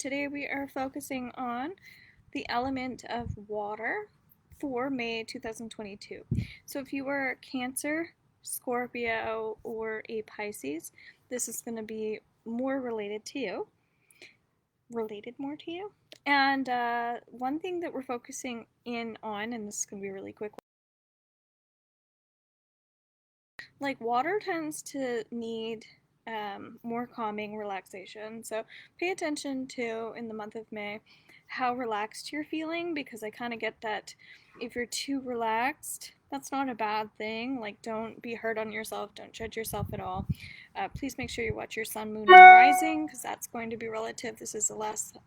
today we are focusing on the element of water for May 2022. So if you were Cancer, Scorpio, or a Pisces, this is going to be more related to you. And one thing that we're focusing in on, and this is going to be really quick, like water tends to need more calming relaxation. So pay attention to, in the month of May, how relaxed you're feeling, because I kind of get that if you're too relaxed, that's not a bad thing. Like, don't be hard on yourself, don't judge yourself at all. Please make sure you watch your sun, moon, and rising, because that's going to be relative. This is the last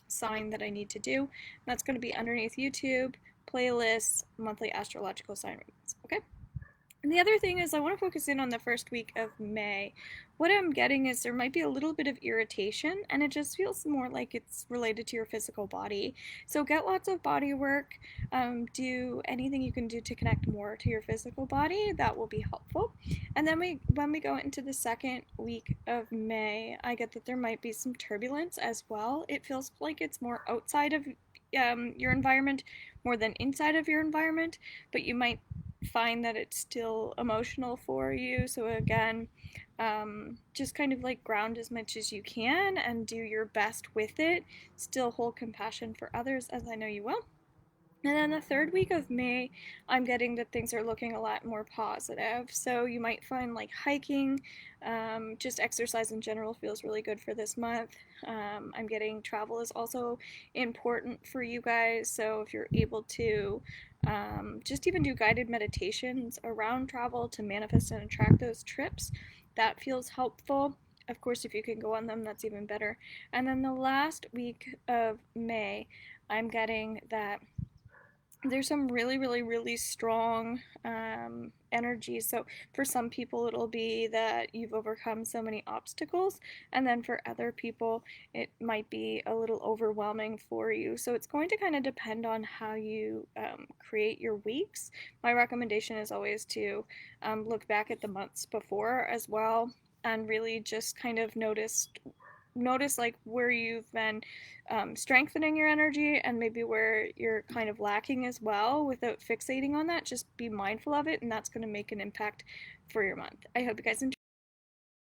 sign that I need to do. That's going to be underneath YouTube, playlists, monthly astrological sign readings. Okay? And the other thing is I want to focus in on the first week of May. What I'm getting is there might be a little bit of irritation, and it just feels more like it's related to your physical body. So get lots of body work. Do anything you can do to connect more to your physical body. That will be helpful. And then when we go into the second week of May, I get that there might be some turbulence as well. It feels like it's more outside of your environment more than inside of your environment, but you might find that it's still emotional for you. So again, just kind of like ground as much as you can and do your best with it. Still hold compassion for others, as I know you will. And then the third week of May, I'm getting that things are looking a lot more positive. So you might find like hiking, just exercise in general feels really good for this month. I'm getting travel is also important for you guys. So if you're able to just even do guided meditations around travel to manifest and attract those trips, that feels helpful. Of course, if you can go on them, that's even better. And then the last week of May, I'm getting that there's some really strong energy. So for some people, it'll be that you've overcome so many obstacles, and then for other people, it might be a little overwhelming for you. So it's going to kind of depend on how you create your weeks. My recommendation is always to look back at the months before as well, and really just kind of notice like where you've been strengthening your energy and maybe where you're kind of lacking as well, without fixating on that. Just be mindful of it, and that's going to make an impact for your month. I hope you guys enjoy.